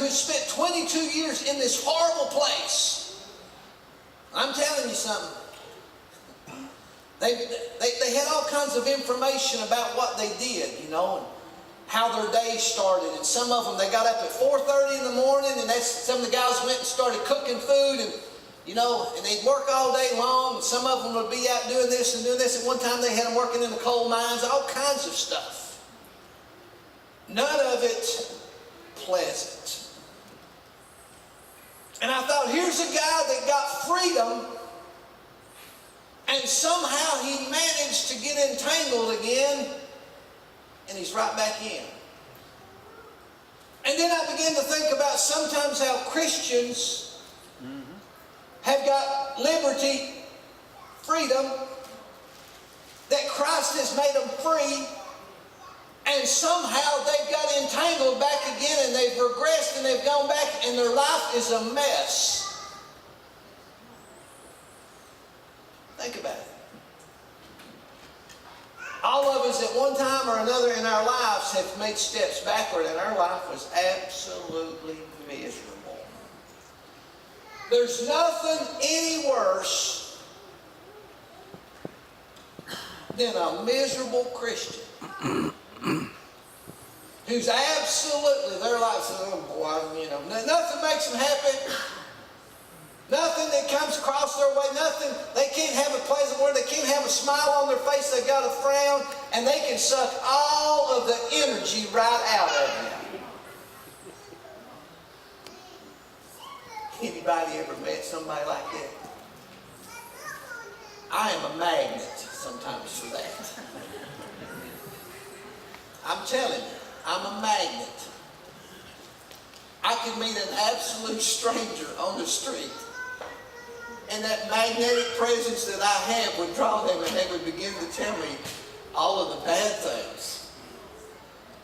who spent 22 years in this horrible place. I'm telling you something. They had all kinds of information about what they did, you know, and how their day started. And some of them, they got up at 4:30 in the morning, and some of the guys went and started cooking food, and you know, and they'd work all day long. And some of them would be out doing this and doing this. At one time, they had them working in the coal mines, all kinds of stuff. None of it pleasant. And I thought, here's a guy that got freedom, and somehow he managed to get entangled again, and he's right back in. And then I began to think about sometimes how Christians have got liberty, freedom, that Christ has made them free, and somehow they've got entangled back again, and they've regressed, and they've gone back, and their life is a mess. Think about it. All of us at one time or another in our lives have made steps backward, and our life was absolutely miserable. There's nothing any worse than a miserable Christian who's absolutely, their life's, oh boy, you know, nothing makes them happy. Nothing that comes across their way, nothing. They can't have a pleasant word. They can't have a smile on their face. They've got a frown, and they can suck all of the energy right out of you. Anybody ever met somebody like that? I am a magnet sometimes for that. I'm telling you, I'm a magnet. I could meet an absolute stranger on the street, and that magnetic presence that I have would draw them, and they would begin to tell me all of the bad things.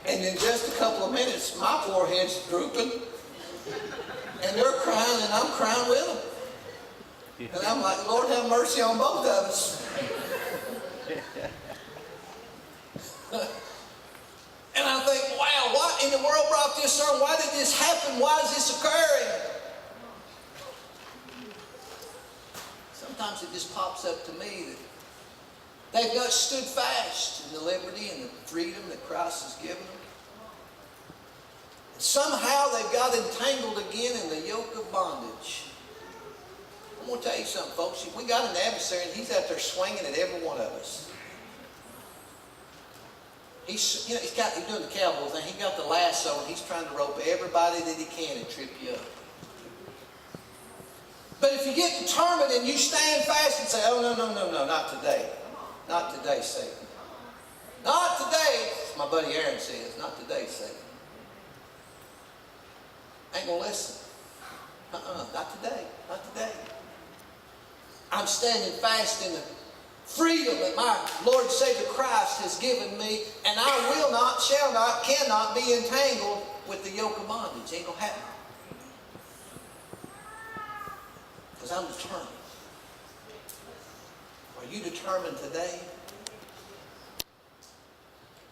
And in just a couple of minutes, my forehead's drooping, and they're crying, and I'm crying with them. And I'm like, Lord, have mercy on both of us. And I think, wow, what in the world brought this on? Why did this happen? Why is this occurring? Sometimes it just pops up to me that they've got stood fast in the liberty and the freedom that Christ has given them. Somehow they've got entangled again in the yoke of bondage. I'm going to tell you something, folks. We got an adversary, and he's out there swinging at every one of us. He's doing the cowboy thing. He got the lasso, and he's trying to rope everybody that he can and trip you up. But if you get determined and you stand fast and say, oh, no, not today. Not today, Satan. Not today, as my buddy Aaron says, not today, Satan. I ain't going to listen. Not today. Not today. I'm standing fast in the freedom that my Lord and Savior Christ has given me, and I will not, shall not, cannot be entangled with the yoke of bondage. Ain't going to happen. Because I'm determined. Are you determined today?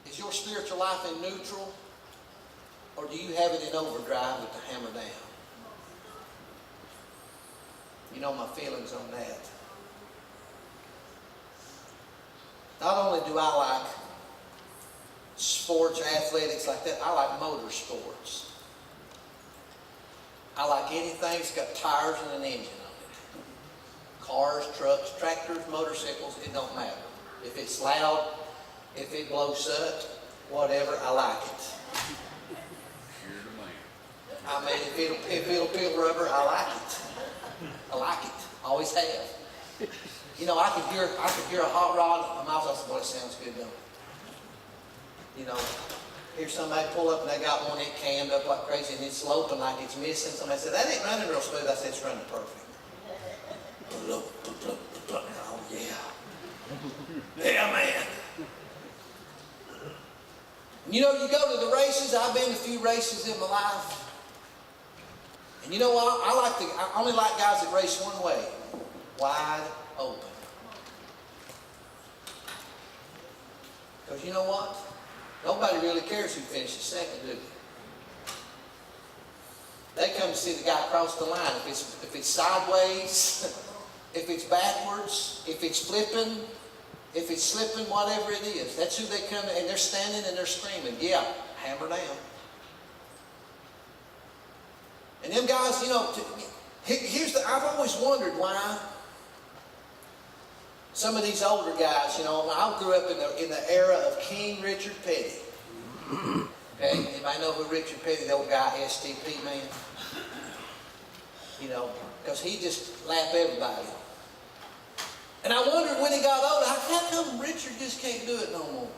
Is your spiritual life in neutral? Or do you have it in overdrive with the hammer down? You know my feelings on that. Not only do I like sports, athletics like that, I like motorsports. I like anything that's got tires and an engine on it. Cars, trucks, tractors, motorcycles, it don't matter. If it's loud, if it blows up, whatever, I like it. I mean, if it'll peel rubber, I like it. I like it. Always have. You know, I could hear a hot rod a mile off. Boy, it sounds good, don't it? You know, hear somebody pull up and they got one that cammed up like crazy and it's sloping like it's missing. Somebody said, that ain't running real smooth. I said, it's running perfect. Oh, yeah. Yeah, man. You know, you go to the races. I've been to a few races in my life. And you know what? I only like guys that race one way. Wide open. Because you know what? Nobody really cares who finishes second, do they? to see the guy cross the line. If it's sideways, if it's backwards, if it's flipping, if it's slipping, whatever it is. That's who they come to, and they're standing and they're screaming, yeah, hammer down. And them guys, I've always wondered why some of these older guys, I grew up in the era of King Richard Petty. Okay, anybody know who Richard Petty, the old guy, STP man? Because he just lapped everybody. And I wondered when he got older, how come Richard just can't do it no more?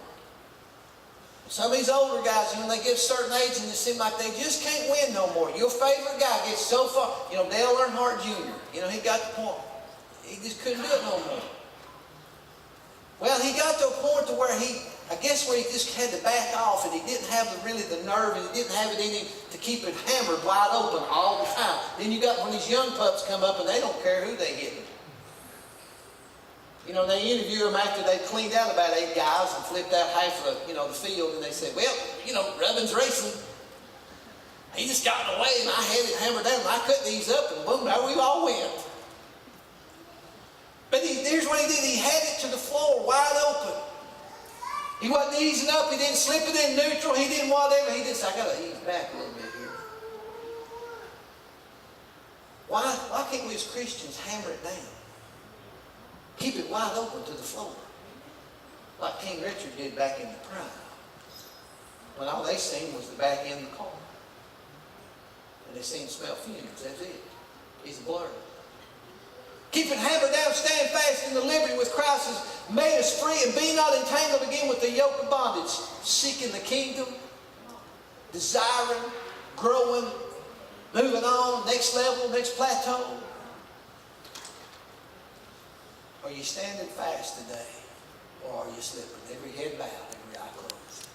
Some of these older guys, when they get a certain age and it seems like they just can't win no more. Your favorite guy gets so far, Dale Earnhardt Jr., he got the point. He just couldn't do it no more. Well, he got to a point to where I guess where he just had to back off, and he didn't have really the nerve, and he didn't have it in him to keep it hammered wide open all the time. Then you got when these young pups come up and they don't care who they hit. They interview them after they cleaned out about 8 guys and flipped out half of the field, and they said, well, Rubbin's racing. He just got in the way, and I had it hammered down, and I cut these up, and boom, there we all went. But here's what he did. He had it to the floor, wide open. He wasn't easing up. He didn't slip it in neutral. He didn't whatever. He just, I got to ease back a little bit here. Why can't we as Christians hammer it down? Keep it wide open to the floor. Like King Richard did back in the prime. When all they seen was the back end of the car. And they seen smell fumes. That's it. He's a blur. Keep it hammered down, stand fast in the liberty with Christ has made us free, and be not entangled again with the yoke of bondage. Seeking the kingdom, desiring, growing, moving on, next level, next plateau. Are you standing fast today, or are you slipping? Every head bowed, every eye closed.